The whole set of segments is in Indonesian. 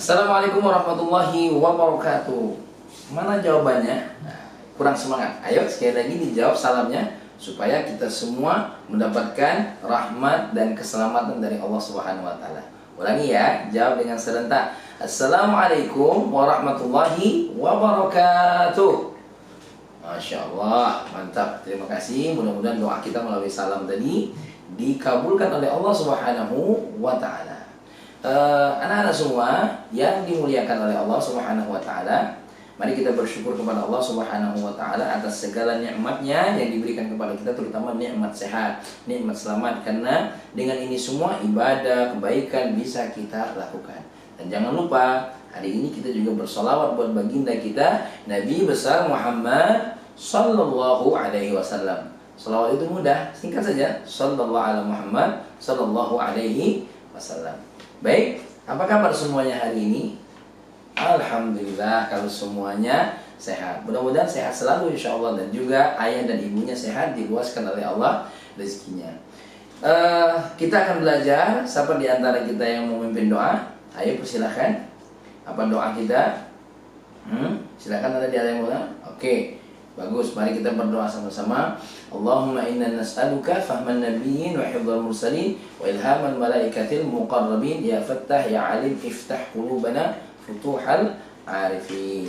Assalamualaikum warahmatullahi wabarakatuh. Mana jawabannya? Nah, kurang semangat. Ayo sekali lagi dijawab salamnya supaya kita semua mendapatkan rahmat dan keselamatan dari Allah Subhanahu wa taala. Ulangi ya, jawab dengan serentak. Assalamualaikum warahmatullahi wabarakatuh. Masya Allah, mantap. Terima kasih. Mudah-mudahan doa kita melalui salam tadi dikabulkan oleh Allah Subhanahu wa taala. Anak-anak semua yang dimuliakan oleh Allah Subhanahu wa taala, mari kita bersyukur kepada Allah Subhanahu wa taala atas segala nikmatnya yang diberikan kepada kita, terutama nikmat sehat, nikmat selamat, karena dengan ini semua ibadah, kebaikan bisa kita lakukan. Dan jangan lupa hari ini kita juga bersolawat buat baginda kita Nabi besar Muhammad sallallahu alaihi wasallam. Salawat itu mudah, singkat saja. Sallallahu ala Muhammad sallallahu alaihi wasallam. Baik, apa kabar semuanya hari ini? Alhamdulillah kalau semuanya sehat. Mudah-mudahan sehat selalu insya Allah, dan juga ayah dan ibunya sehat, diluaskan oleh Allah rezekinya. Kita akan belajar. Siapa di antara kita yang mau memimpin doa? Ayo persilahkan. Apa doa kita? Silakan, ada di area yang mau? Oke. Bagus, mari kita berdoa sama-sama. Allahumma inna nas'aluka fahman nabiyyin wa hifdzal mursalin wa ilhamal malaikatil muqarrabin ya fattah ya alim iftah qulubana futuhal arifin.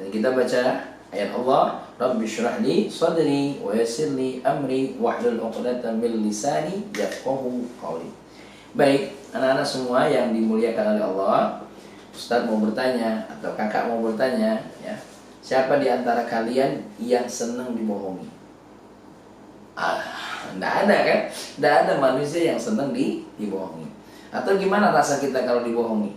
Dan kita baca ayat Allah, Rabbi syrah li sadri wa yassir li amri wahlul 'uqdatam min lisani yafqahu qawli. Baik, anak-anak semua yang dimuliakan oleh Allah, Ustaz mau bertanya atau kakak mau bertanya ya. Siapa di antara kalian yang senang dibohongi? Nggak ada kan? Nggak ada manusia yang senang dibohongi. Atau gimana rasa kita kalau dibohongi?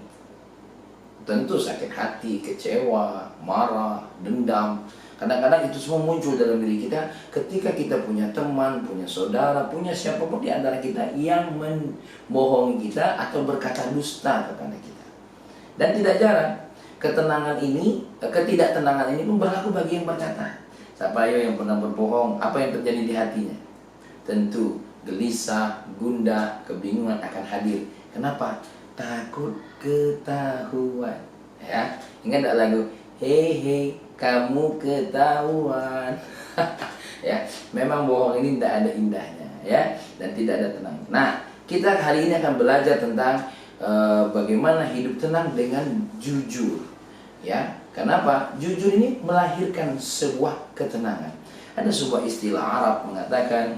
Tentu sakit hati, kecewa, marah, dendam. Kadang-kadang itu semua muncul dalam diri kita ketika kita punya teman, punya saudara, punya siapapun di antara kita yang membohongi kita atau berkata dusta kepada kita. Dan tidak jarang ketidaktenangan ini pun berlaku bagi yang berkata. Siapa yang pernah berbohong, apa yang terjadi di hatinya? Tentu gelisah, gundah, kebingungan akan hadir. Kenapa? Takut ketahuan. Ya, ingat tak lagu? Hei, kamu ketahuan. Ya, memang bohong ini tidak ada indahnya, ya, dan tidak ada tenang. Nah, kita hari ini akan belajar tentang bagaimana hidup tenang dengan jujur. Ya, kenapa? Jujur ini melahirkan sebuah ketenangan. Ada sebuah istilah Arab mengatakan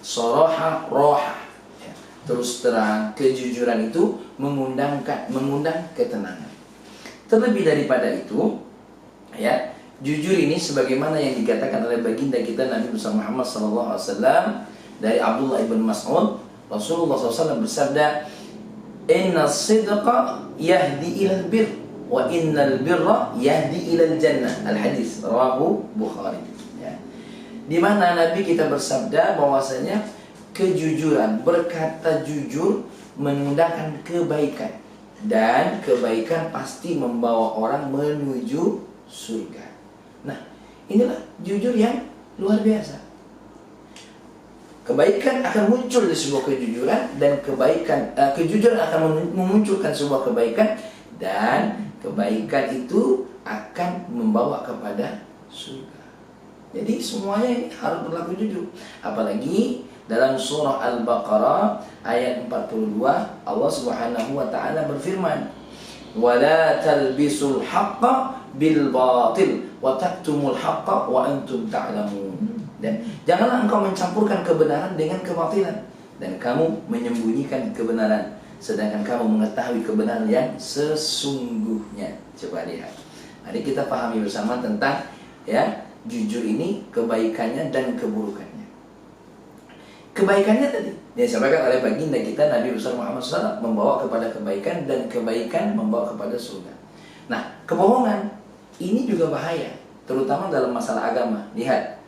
soroha roha. Ya, terus terang, kejujuran itu mengundang ketenangan. Terlebih daripada itu, ya, jujur ini sebagaimana yang dikatakan oleh baginda kita Nabi Muhammad SAW dari Abdullah ibn Mas'ud, Rasulullah SAW bersabda, Inna sidqa yahdi ilal bir wa innal birra yahdi ilal jannah. Al-hadis rawahu Bukhari. Ya. Di mana Nabi kita bersabda bahwasanya kejujuran, berkata jujur mengundangkan kebaikan, dan kebaikan pasti membawa orang menuju surga. Nah, inilah jujur yang luar biasa. Kebaikan akan muncul di sebuah kejujuran, dan kejujuran akan memunculkan sebuah kebaikan, dan kebaikan itu akan membawa kepada surga. Jadi semuanya ini harus berlaku jujur. Apalagi dalam surah Al-Baqarah ayat 42, Allah Subhanahu wa taala berfirman, "Wala talbisul haqqo bil batil wa taktumul haqqo wa antum ta'lamun." Dan janganlah engkau mencampurkan kebenaran dengan kebatilan, dan kamu menyembunyikan kebenaran sedangkan kamu mengetahui kebenaran yang sesungguhnya. Coba lihat. Mari kita pahami bersama tentang ya jujur ini, kebaikannya dan keburukannya. Kebaikannya tadi disampaikan oleh baginda kita Nabi besar Muhammad SAW, membawa kepada kebaikan, dan kebaikan membawa kepada surga. Nah, kebohongan ini juga bahaya, terutama dalam masalah agama. Lihat,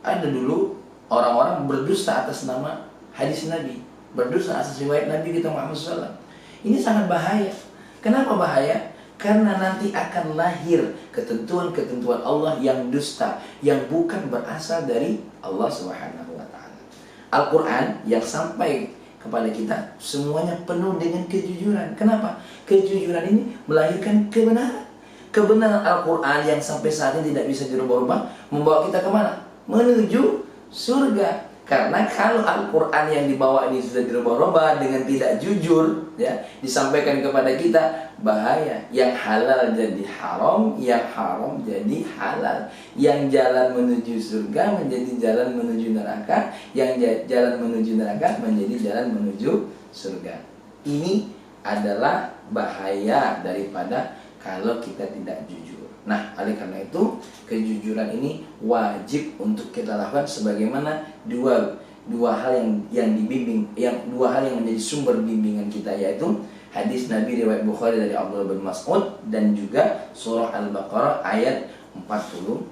ada dulu orang-orang berdusta atas nama hadis Nabi, berdusta atas riwayat Nabi kita Muhammad SAW. Ini sangat bahaya. Kenapa bahaya? Karena nanti akan lahir ketentuan-ketentuan Allah yang dusta, yang bukan berasal dari Allah Subhanahu wa taala. Al-Quran yang sampai kepada kita semuanya penuh dengan kejujuran. Kenapa? Kejujuran ini melahirkan kebenaran. Kebenaran Al-Quran yang sampai saat ini tidak bisa dirubah-rubah membawa kita kemana? Menuju surga. Karena kalau Al-Quran yang dibawa ini sudah dirubah-rubah dengan tidak jujur, ya, disampaikan kepada kita, bahaya. Yang halal jadi haram, yang haram jadi halal. Yang jalan menuju surga menjadi jalan menuju neraka, yang jalan menuju neraka menjadi jalan menuju surga. Ini adalah bahaya daripada kalau kita tidak jujur. Nah, oleh karena itu kejujuran ini wajib untuk kita lakukan, sebagaimana dua hal yang dibimbing, dua hal yang menjadi sumber bimbingan kita, yaitu hadis Nabi riwayat Bukhari dari Abdullah bin Mas'ud dan juga surah Al-Baqarah ayat 42.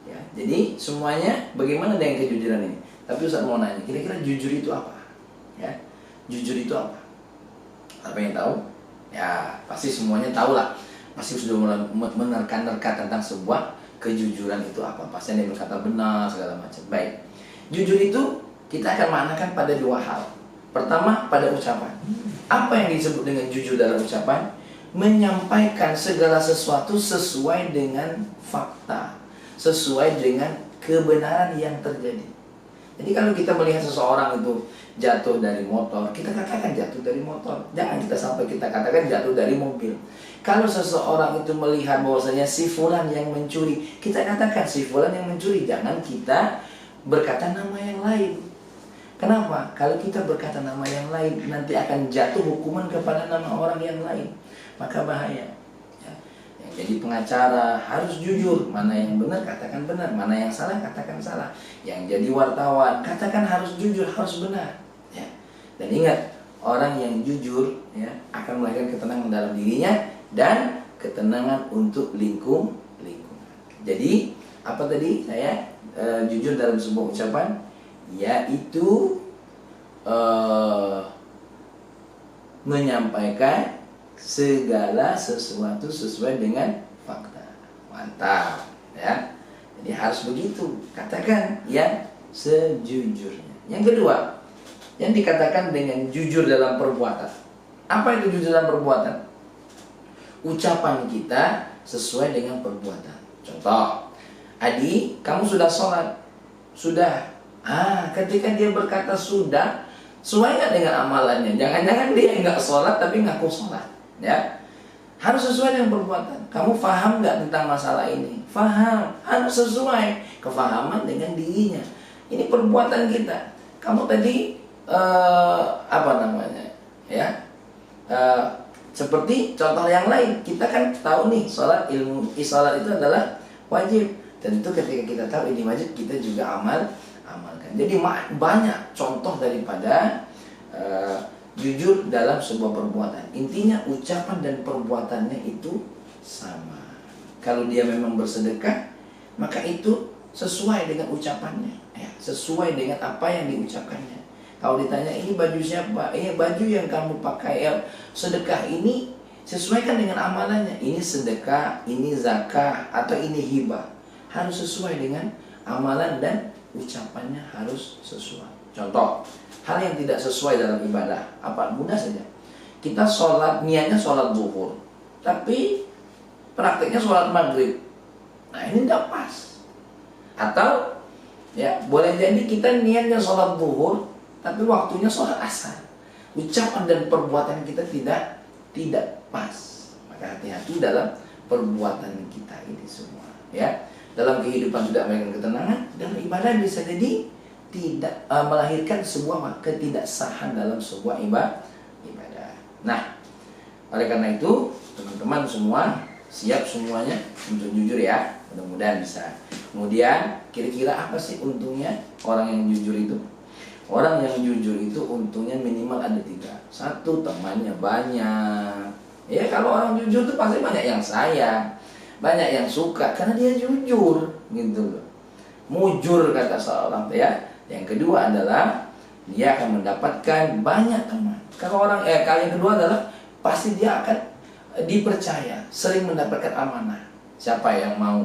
Ya, jadi semuanya bagaimana dengan kejujuran ini? Tapi Ustaz mau nanya, kira-kira jujur itu apa? Ya, jujur itu apa? Apa yang tahu? Ya, pasti semuanya tahu lah. Pasti sudah menerka-nerka tentang sebuah kejujuran itu apa. Pasti ada yang berkata benar, segala macam. Baik. Jujur itu kita akan maknakan pada dua hal. Pertama, pada ucapan. Apa yang disebut dengan jujur dalam ucapan? Menyampaikan segala sesuatu sesuai dengan fakta, sesuai dengan kebenaran yang terjadi. Jadi kalau kita melihat seseorang itu jatuh dari motor, kita katakan jatuh dari motor. Jangan kita sampai kita katakan jatuh dari mobil. Kalau seseorang itu melihat bahwasanya si fulan yang mencuri, kita katakan si fulan yang mencuri. Jangan kita berkata nama yang lain. Kenapa? Kalau kita berkata nama yang lain, nanti akan jatuh hukuman kepada nama orang yang lain. Maka bahaya. Jadi pengacara harus jujur, mana yang benar katakan benar, mana yang salah katakan salah. Yang jadi wartawan katakan harus jujur, harus benar. Ya. Dan ingat, orang yang jujur ya akan melahirkan ketenangan dalam dirinya dan ketenangan untuk lingkungan. Jadi apa tadi saya jujur dalam sebuah ucapan, yaitu menyampaikan segala sesuatu sesuai dengan fakta. Mantap, ya. Jadi harus begitu. Katakan yang sejujurnya. Yang kedua, yang dikatakan dengan jujur dalam perbuatan. Apa itu jujur dalam perbuatan? Ucapan kita sesuai dengan perbuatan. Contoh, Adi, kamu sudah sholat? Sudah. Ketika dia berkata sudah, sesuai nggak dengan amalannya? Jangan-jangan dia nggak sholat tapi ngaku sholat. Ya, harus sesuai dengan perbuatan. Kamu paham nggak tentang masalah ini? Paham, harus sesuai kefahaman dengan dirinya. Ini perbuatan kita. Kamu tadi ya, seperti contoh yang lain, kita kan tahu nih, sholat itu adalah wajib. Tentu ketika kita tahu ini wajib, kita juga amalkan. Jadi banyak contoh daripada jujur dalam sebuah perbuatan. Intinya ucapan dan perbuatannya itu sama. Kalau dia memang bersedekah, maka itu sesuai dengan ucapannya, ya, sesuai dengan apa yang diucapkannya. Kalau ditanya ini baju siapa? Baju yang kamu pakai sedekah ini, sesuaikan dengan amalannya. Ini sedekah, ini zakah, atau ini hibah. Harus sesuai dengan amalan dan ucapannya harus sesuai. Contoh, hal yang tidak sesuai dalam ibadah, apa? Mudah saja. Kita sholat, niatnya sholat zuhur, tapi prakteknya sholat maghrib. Nah, ini tidak pas. Atau ya, boleh jadi kita niatnya sholat zuhur, tapi waktunya sholat asar. Ucapan dan perbuatan kita tidak pas. Maka hati-hati dalam perbuatan kita ini semua. Ya, dalam kehidupan tidak memberikan ketenangan, dalam ibadah bisa jadi tidak melahirkan sebuah ketidaksahan dalam sebuah ibadah. Nah, oleh karena itu teman-teman semua siap semuanya untuk jujur ya. Mudah-mudahan bisa. Kemudian kira-kira apa sih untungnya orang yang jujur itu? Orang yang jujur itu untungnya minimal ada 3. 1, temannya banyak. Ya, kalau orang jujur itu pasti banyak yang sayang, banyak yang suka karena dia jujur, gitu loh. Mujur kata seorang ya. Yang kedua adalah dia akan mendapatkan banyak teman. Kalau yang kedua adalah pasti dia akan dipercaya, sering mendapatkan amanah. Siapa yang mau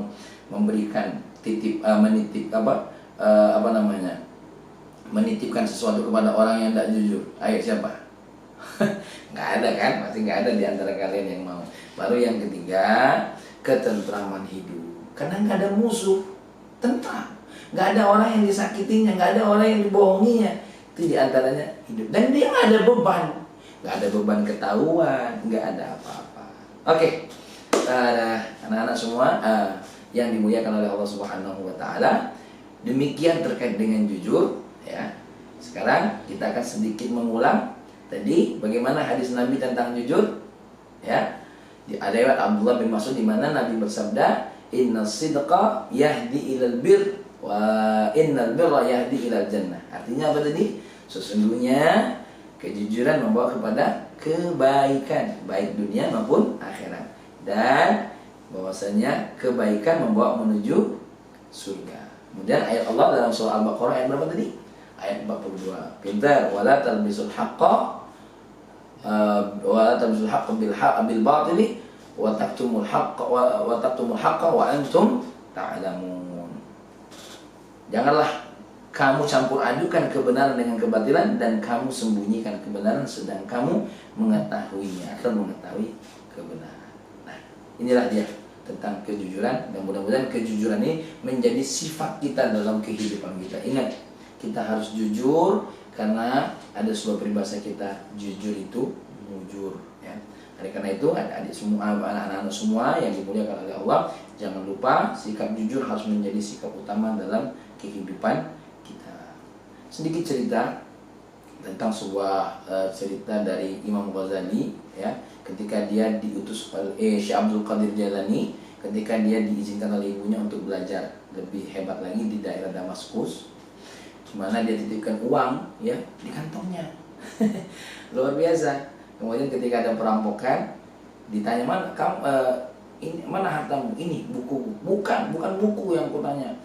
memberikan menitip menitipkan sesuatu kepada orang yang tidak jujur? Ayo siapa? Nggak ada kan? Pasti nggak ada di antara kalian yang mau. Baru yang ketiga, ketentraman hidup. Karena nggak ada musuh, tentram. Nggak ada orang yang disakitinya, nggak ada orang yang dibohonginya. Itu di antaranya hidup. Dan dia nggak ada beban. Nggak ada beban ketahuan, nggak ada apa-apa. Oke, anak-anak semua yang dimuliakan oleh Allah Subhanahu Wa Taala. Demikian terkait dengan jujur. Ya, sekarang kita akan sedikit mengulang tadi bagaimana hadis Nabi tentang jujur. Ya, ada riwayat Abdullah bin Mas'ud di mana Nabi bersabda, "Innas sidqa yahdi ilal bir wa innal birra yahdi ilal jannah." Artinya apa tadi? Sesungguhnya kejujuran membawa kepada kebaikan, baik dunia maupun akhirat. Dan bahwasanya kebaikan membawa menuju surga. Kemudian ayat Allah dalam surah Al-Baqarah ayat berapa tadi? Ayat 42. Pintar, wala talbisul haqqa wala talbisul haqqa bil batili wa taktumul haqqa wa antum ta'lamun. Janganlah kamu campur adukan kebenaran dengan kebatilan dan kamu sembunyikan kebenaran sedang kamu mengetahuinya atau mengetahui kebenaran. Nah, inilah dia tentang kejujuran, dan mudah-mudahan kejujuran ini menjadi sifat kita dalam kehidupan kita. Ingat, kita harus jujur karena ada sebuah peribahasa kita, jujur itu mujur, ya. Oleh karena itu, adik-adik semua, anak-anak semua yang dimuliakan oleh Allah, jangan lupa sikap jujur harus menjadi sikap utama dalam kehidupan kita. Sedikit cerita tentang sebuah cerita dari Imam Ghazali, ya, ketika dia diutus oleh Syekh Abdul Qadir Jailani, ketika dia diizinkan oleh ibunya untuk belajar lebih hebat lagi di daerah Damaskus, di mana dia titipkan uang, ya, di kantongnya. Luar biasa. Kemudian ketika ada perampokan, ditanya, mana kamu ini mana hartamu? Ini buku. Bukan buku yang kutanya.